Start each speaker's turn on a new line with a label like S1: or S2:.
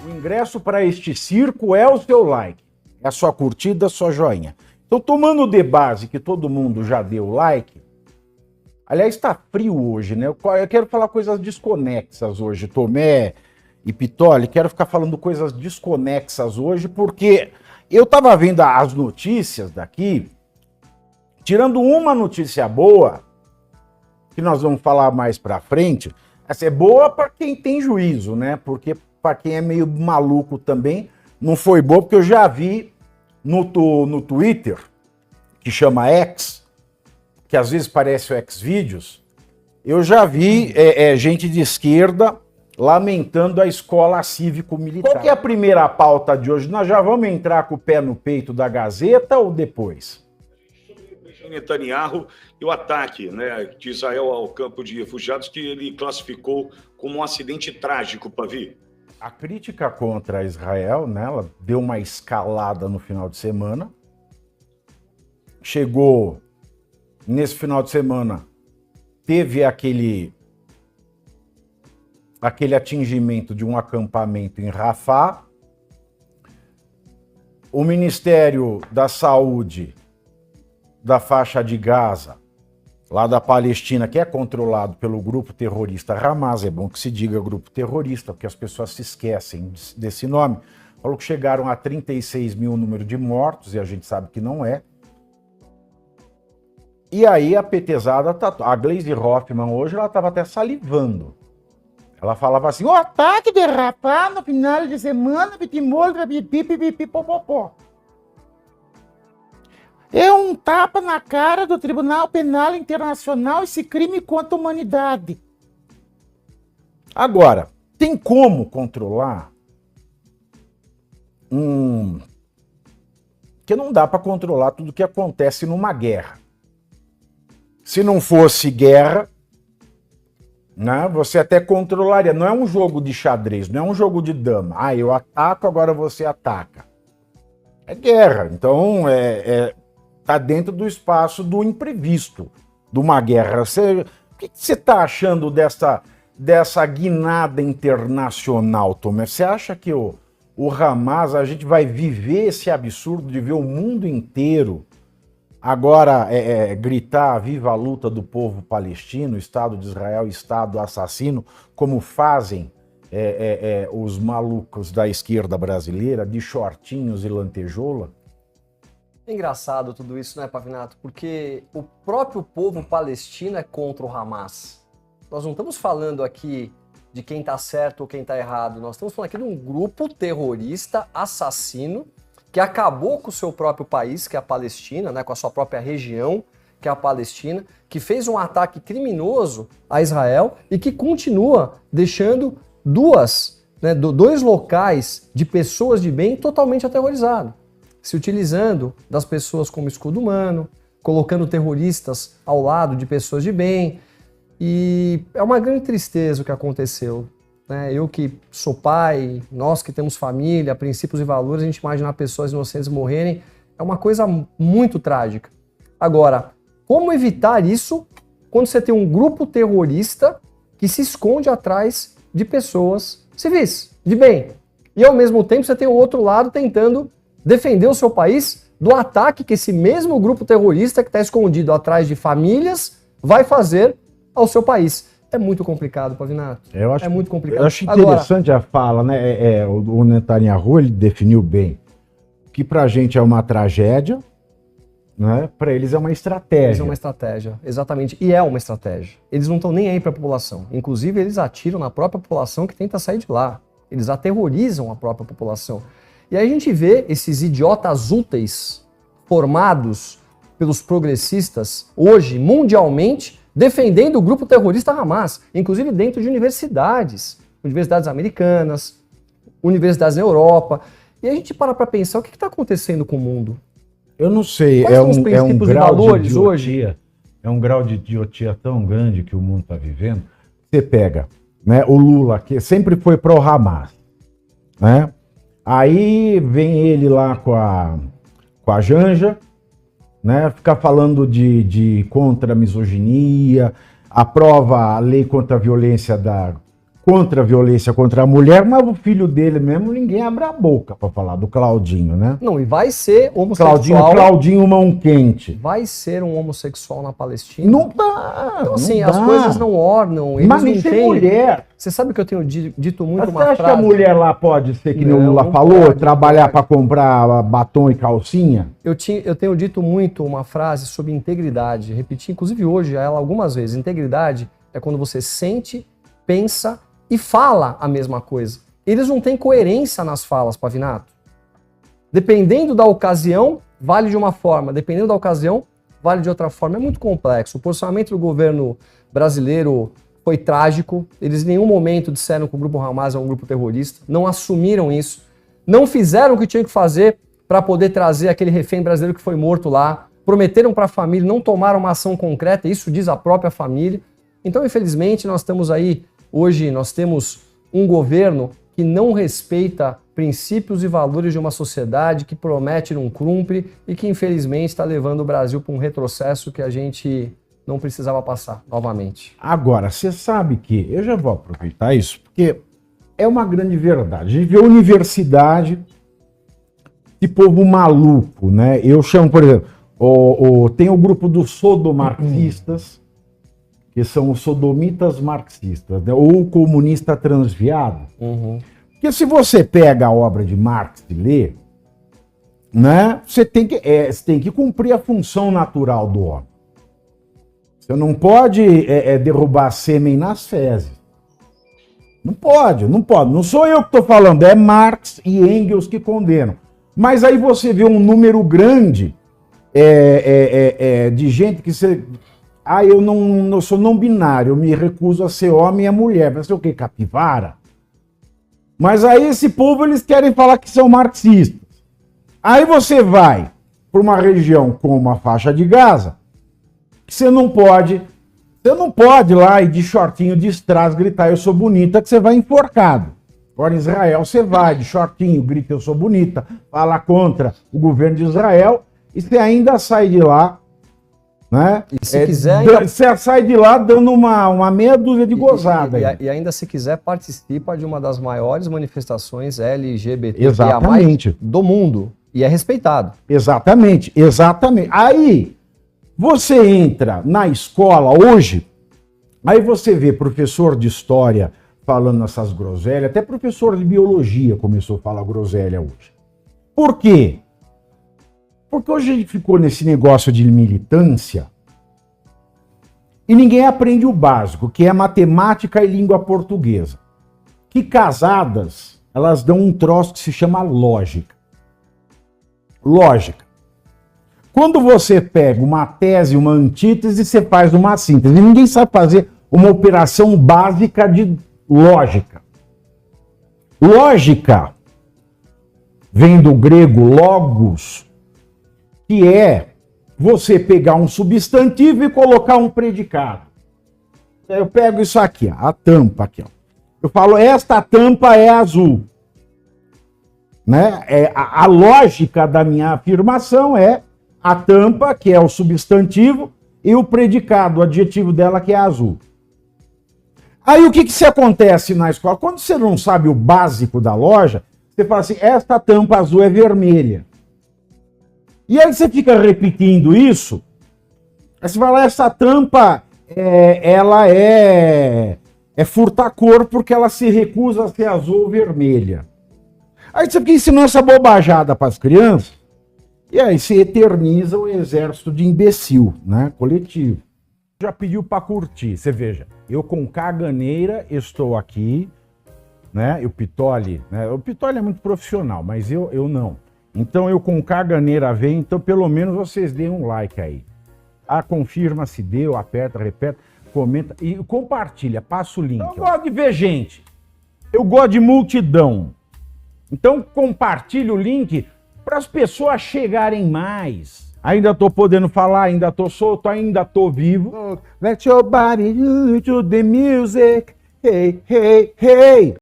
S1: O ingresso para este circo é o seu like, é a sua curtida, a sua joinha. Então, tomando de base que todo mundo já deu like, aliás, está frio hoje, né? Eu quero falar coisas desconexas hoje, Tomé e Pitoli, quero ficar falando coisas desconexas hoje, porque eu estava vendo as notícias daqui, tirando uma notícia boa, que nós vamos falar mais para frente. Essa é boa para quem tem juízo, né? Porque para quem é meio maluco também, não foi boa, porque eu já vi no Twitter, que chama X, que às vezes parece o Xvideos, eu já vi gente de esquerda lamentando a escola cívico-militar. Qual que é a primeira pauta de hoje? Nós já vamos entrar com o pé no peito da Gazeta ou depois?
S2: Netanyahu e o ataque, né, de Israel ao campo de refugiados, que ele classificou como um acidente trágico, Pavi.
S1: A crítica contra Israel, né, ela deu uma escalada no final de semana. Chegou, nesse final de semana, teve aquele atingimento de um acampamento em Rafah. O Ministério da Saúde da faixa de Gaza, lá da Palestina, que é controlado pelo grupo terrorista Hamas, é bom que se diga grupo terrorista, porque as pessoas se esquecem desse nome, falou que chegaram a 36 mil o número de mortos, e a gente sabe que não é. E aí a petezada, a Gleisi Hoffmann hoje, ela estava até salivando. Ela falava assim, o ataque de Rafah no final de semana, pipipipopopó. É um tapa na cara do Tribunal Penal Internacional esse crime contra a humanidade. Agora, tem como controlar que não dá para controlar tudo que acontece numa guerra. Se não fosse guerra, né, você até controlaria. Não é um jogo de xadrez, não é um jogo de dama. Ah, eu ataco, agora você ataca. É guerra, então tá dentro do espaço do imprevisto, de uma guerra. O que você está achando dessa guinada internacional, Tomé? Você acha que o Hamas, a gente vai viver esse absurdo de ver o mundo inteiro agora gritar viva a luta do povo palestino, Estado de Israel, Estado assassino, como fazem os malucos da esquerda brasileira, de shortinhos e lantejoula?
S3: É engraçado tudo isso, né, Pavinato? Porque o próprio povo palestino é contra o Hamas. Nós não estamos falando aqui de quem está certo ou quem está errado. Nós estamos falando aqui de um grupo terrorista, assassino, que acabou com o seu próprio país, que é a Palestina, né, com a sua própria região, que é a Palestina, que fez um ataque criminoso a Israel e que continua deixando dois locais de pessoas de bem totalmente aterrorizados, se utilizando das pessoas como escudo humano, colocando terroristas ao lado de pessoas de bem. E é uma grande tristeza o que aconteceu. Eu que sou pai, nós que temos família, princípios e valores, a gente imaginar pessoas inocentes morrerem é uma coisa muito trágica. Agora, como evitar isso quando você tem um grupo terrorista que se esconde atrás de pessoas civis, de bem? E ao mesmo tempo você tem o outro lado tentando defender o seu país do ataque que esse mesmo grupo terrorista que está escondido atrás de famílias vai fazer ao seu país. É muito complicado, Pavinato. É muito complicado.
S1: Eu acho interessante a fala, né? O Netanyahu, ele definiu bem que pra gente é uma tragédia, né? Para eles é uma estratégia.
S3: Eles é uma estratégia, exatamente. E é uma estratégia. Eles não estão nem aí para a população. Inclusive, eles atiram na própria população que tenta sair de lá. Eles aterrorizam a própria população. E aí a gente vê esses idiotas úteis formados pelos progressistas hoje, mundialmente, defendendo o grupo terrorista Hamas, inclusive dentro de universidades americanas, universidades na Europa. E a gente para pensar o que está acontecendo com o mundo.
S1: Eu não sei,
S3: é um grau de idiotia,
S1: é um grau de idiotia tão grande que o mundo está vivendo. Você pega né? O Lula, que sempre foi pro Hamas, né? Aí vem ele lá com a Janja, né? Fica falando de contra a misoginia, aprova a lei contra a violência contra a mulher, mas o filho dele mesmo, ninguém abre a boca para falar do Claudinho, né?
S3: Não, e vai ser homossexual.
S1: Claudinho mão quente.
S3: Vai ser um homossexual na Palestina.
S1: Não dá.
S3: Então, assim,
S1: não
S3: as
S1: dá.
S3: coisas não ornam. Eles
S1: Mas
S3: não
S1: nem ser
S3: têm...
S1: mulher.
S3: Você sabe que eu tenho dito muito
S1: Mas
S3: uma
S1: você acha
S3: frase...
S1: que a mulher lá pode ser que nem o
S3: Não,
S1: Lula
S3: não
S1: falou,
S3: pode,
S1: trabalhar
S3: não
S1: para comprar batom e calcinha?
S3: Eu tenho dito muito uma frase sobre integridade. Repeti, inclusive hoje, ela algumas vezes. Integridade é quando você sente, pensa e fala a mesma coisa. Eles não têm coerência nas falas, Pavinato. Dependendo da ocasião, vale de uma forma. Dependendo da ocasião, vale de outra forma. É muito complexo. O posicionamento do governo brasileiro foi trágico. Eles em nenhum momento disseram que o grupo Hamas é um grupo terrorista. Não assumiram isso. Não fizeram o que tinham que fazer para poder trazer aquele refém brasileiro que foi morto lá. Prometeram para a família, não tomaram uma ação concreta. Isso diz a própria família. Então, infelizmente, nós estamos aí... Hoje nós temos um governo que não respeita princípios e valores de uma sociedade, que promete e não cumpre e que infelizmente está levando o Brasil para um retrocesso que a gente não precisava passar novamente.
S1: Agora, você sabe que, eu já vou aproveitar isso, porque é uma grande verdade. A gente vê a universidade de povo maluco, né? Eu chamo, por exemplo, tem o grupo dos sodomarxistas, que são os sodomitas marxistas, né? Ou o comunista transviado. Porque se você pega a obra de Marx e lê, né, você tem que cumprir a função natural do homem. Você não pode derrubar sêmen nas fezes. Não pode. Não sou eu que estou falando, é Marx e Engels que condenam. Mas aí você vê um número grande de gente que você... eu sou não binário, eu me recuso a ser homem e a mulher. Vai ser o quê? Capivara? Mas aí esse povo, eles querem falar que são marxistas. Aí você vai para uma região como a faixa de Gaza, que você não pode ir lá e de shortinho de strass gritar eu sou bonita, que você vai enforcado. Agora em Israel você vai de shortinho, grita eu sou bonita, fala contra o governo de Israel e você ainda sai de lá, né?
S3: E se quiser...
S1: Você sai de lá dando uma meia dúzia de gozada.
S3: E ainda se quiser participa de uma das maiores manifestações LGBT do mundo. E é respeitado.
S1: Exatamente. Aí, você entra na escola hoje, aí você vê professor de história falando essas groselhas, até professor de biologia começou a falar groselha hoje. Por quê? Porque hoje a gente ficou nesse negócio de militância e ninguém aprende o básico, que é matemática e língua portuguesa. Que casadas, elas dão um troço que se chama lógica. Lógica. Quando você pega uma tese, uma antítese, você faz uma síntese. E ninguém sabe fazer uma operação básica de lógica. Lógica vem do grego logos, que é você pegar um substantivo e colocar um predicado. Eu pego isso aqui, ó, a tampa aqui, ó. Eu falo, esta tampa é azul. Né? A lógica da minha afirmação é a tampa, que é o substantivo, e o predicado, o adjetivo dela, que é azul. Aí o que acontece na escola? Quando você não sabe o básico da loja, você fala assim, esta tampa azul é vermelha. E aí você fica repetindo isso, aí você fala, essa tampa, ela é furta-cor porque ela se recusa a ser azul ou vermelha. Aí você fica ensinando essa bobajada para as crianças, e aí você eterniza o exército de imbecil, né, coletivo. Já pediu para curtir, você veja, eu com caganeira estou aqui, né, o Pitoli é muito profissional, mas eu não. Então eu com caganeira venho, então pelo menos vocês deem um like aí. Confirma se deu, aperta, repete, comenta e compartilha, passa o link. Eu gosto de ver gente, eu gosto de multidão. Então compartilha o link para as pessoas chegarem mais. Ainda tô podendo falar, ainda tô solto, ainda tô vivo. Let your body do to the music. hey, hey, hey.